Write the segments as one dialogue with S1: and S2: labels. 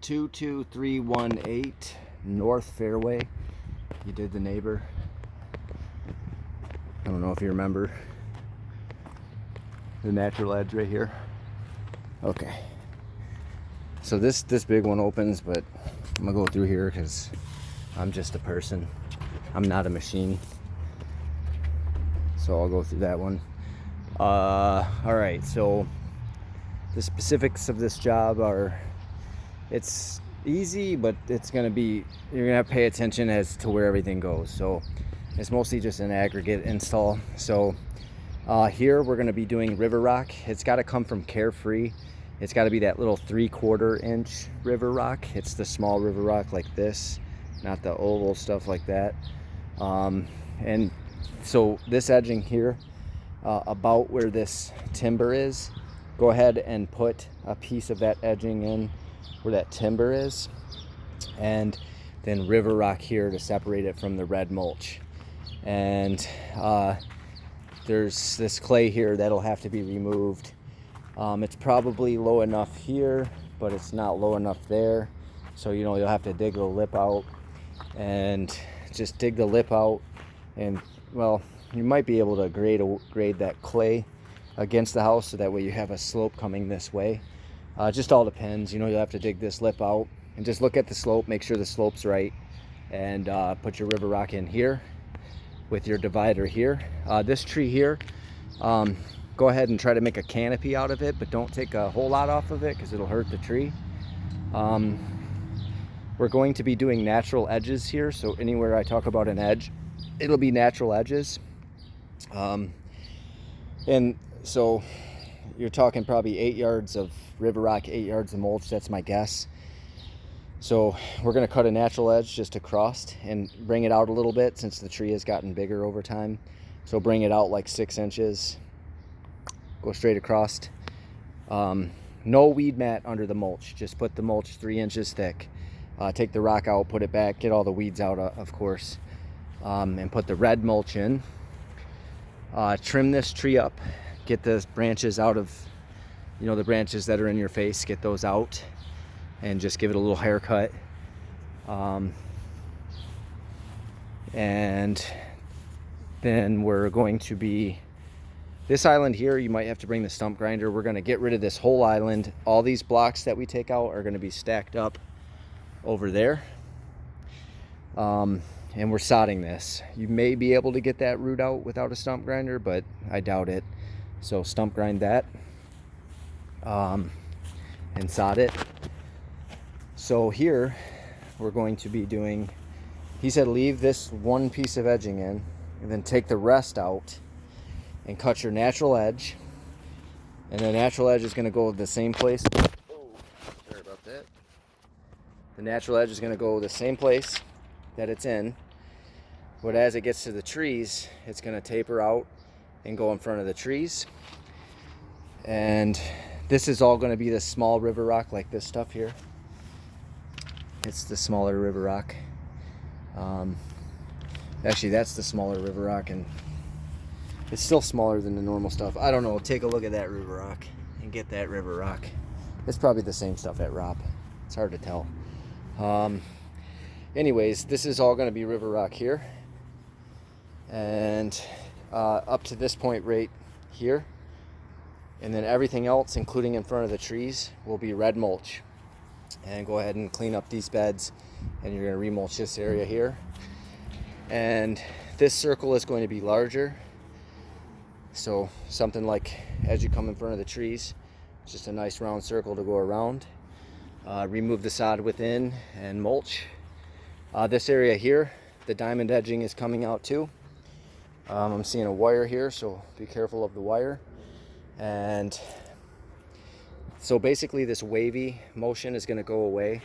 S1: 22318 North Fairway. You did the neighbor. I don't know if you remember the natural edge right here. Okay. So this big one opens, but I'm gonna go through here because I'm just a person. I'm not a machine. So I'll go through that one. All right, so the specifics of this job are, it's easy, but it's gonna be, you're gonna have to pay attention as to where everything goes. So it's mostly just an aggregate install. So here we're gonna be doing river rock. It's gotta come from Carefree. It's gotta be that little 3/4 inch river rock. It's the small river rock like this, not the oval stuff like that. And so this edging here, about where this timber is, go ahead and put a piece of that edging in where that timber is, and then river rock here to separate it from the red mulch. And there's this clay here that'll have to be removed. It's probably low enough here, but it's not low enough there. So, you know, you'll have to dig the lip out and just dig the lip out. And, well, you might be able to grade that clay against the house so that way you have a slope coming this way. Just all depends. You know, you'll have to dig this lip out and just look at the slope, make sure the slope's right, and put your river rock in here with your divider here. This tree here, go ahead and try to make a canopy out of it, but don't take a whole lot off of it because it'll hurt the tree. We're going to be doing natural edges here, so anywhere I talk about an edge, it'll be natural edges. And so you're talking probably 8 yards of river rock, 8 yards of mulch, that's my guess. So we're going to cut a natural edge just across and bring it out a little bit since the tree has gotten bigger over time. So bring it out like 6 inches, go straight across. No weed mat under the mulch, just put the mulch 3 inches thick. Take the rock out, put it back, get all the weeds out, of course, and put the red mulch in. Trim this tree up, get the branches out of, you know, the branches that are in your face, get those out, and just give it a little haircut. And then we're going to be, this island here, you might have to bring the stump grinder. We're going to get rid of this whole island. All these blocks that we take out are going to be stacked up over there. And we're sodding this. You may be able to get that root out without a stump grinder, but I doubt it. So stump grind that, and sod it. So here we're going to be doing, he said leave this one piece of edging in and then take the rest out and cut your natural edge. And the natural edge is going to go the same place. Oh, sorry about that. The natural edge is going to go the same place that it's in, but as it gets to the trees, it's going to taper out and go in front of the trees. And this is all going to be the small river rock, like this stuff here. It's the smaller river rock. Actually, that's the smaller river rock, and it's still smaller than the normal stuff. I don't know, take a look at that river rock and get that river rock. It's probably the same stuff at Rob. It's hard to tell. Anyways, this is all going to be river rock here, and up to this point right here, and then everything else, including in front of the trees, will be red mulch. And go ahead and clean up these beds, and you're going to remulch this area here. And this circle is going to be larger, so something like as you come in front of the trees, just a nice round circle to go around. Remove the sod within and mulch. This area here, the diamond edging is coming out too. I'm seeing a wire here, so be careful of the wire. And so basically this wavy motion is going to go away,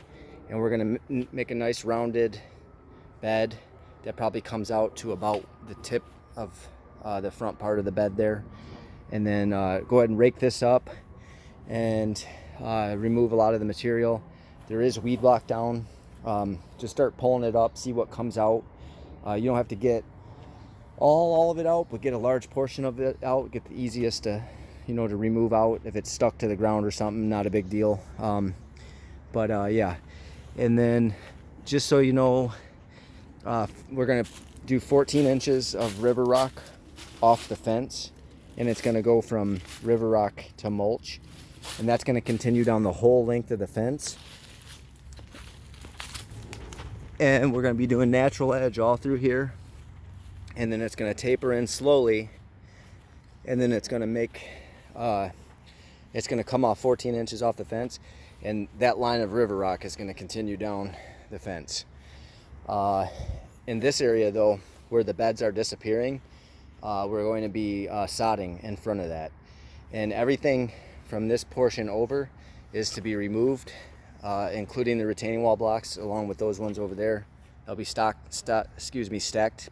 S1: and we're going to make a nice rounded bed that probably comes out to about the tip of the front part of the bed there. And then go ahead and rake this up and remove a lot of the material. There is weed block down. Just start pulling it up, see what comes out. You don't have to get all of it out, but get a large portion of it out. Get the easiest to, you know, to remove out. If it's stuck to the ground or something, not a big deal. Yeah, And then just so you know, we're gonna do 14 inches of river rock off the fence, and it's gonna go from river rock to mulch, and that's gonna continue down the whole length of the fence. And we're gonna be doing natural edge all through here, and then it's gonna taper in slowly, and then it's gonna make it's gonna come off 14 inches off the fence, and that line of river rock is gonna continue down the fence. In this area though, where the beds are disappearing, we're going to be sodding in front of that, and everything from this portion over is to be removed, including the retaining wall blocks, along with those ones over there. They'll be stacked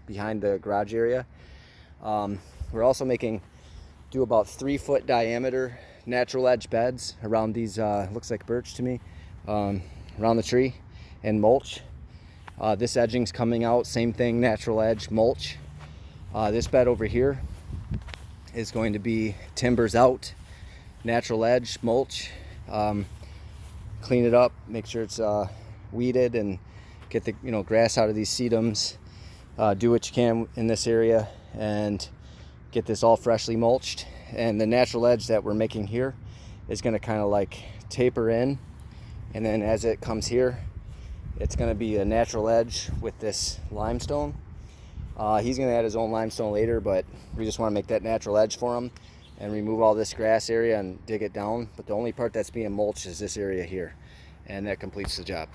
S1: behind the garage area. We're also do about 3-foot diameter natural edge beds around these, looks like birch to me, around the tree, and mulch. This edging's coming out, same thing, natural edge, mulch. This bed over here is going to be timbers out, natural edge, mulch. Clean it up, make sure it's weeded, and get the grass out of these sedums. Do what you can in this area and get this all freshly mulched. And the natural edge that we're making here is going to kind of like taper in, and then as it comes here, it's going to be a natural edge with this limestone. He's going to add his own limestone later, but we just want to make that natural edge for him and remove all this grass area and dig it down. But the only part that's being mulched is this area here, and that completes the job.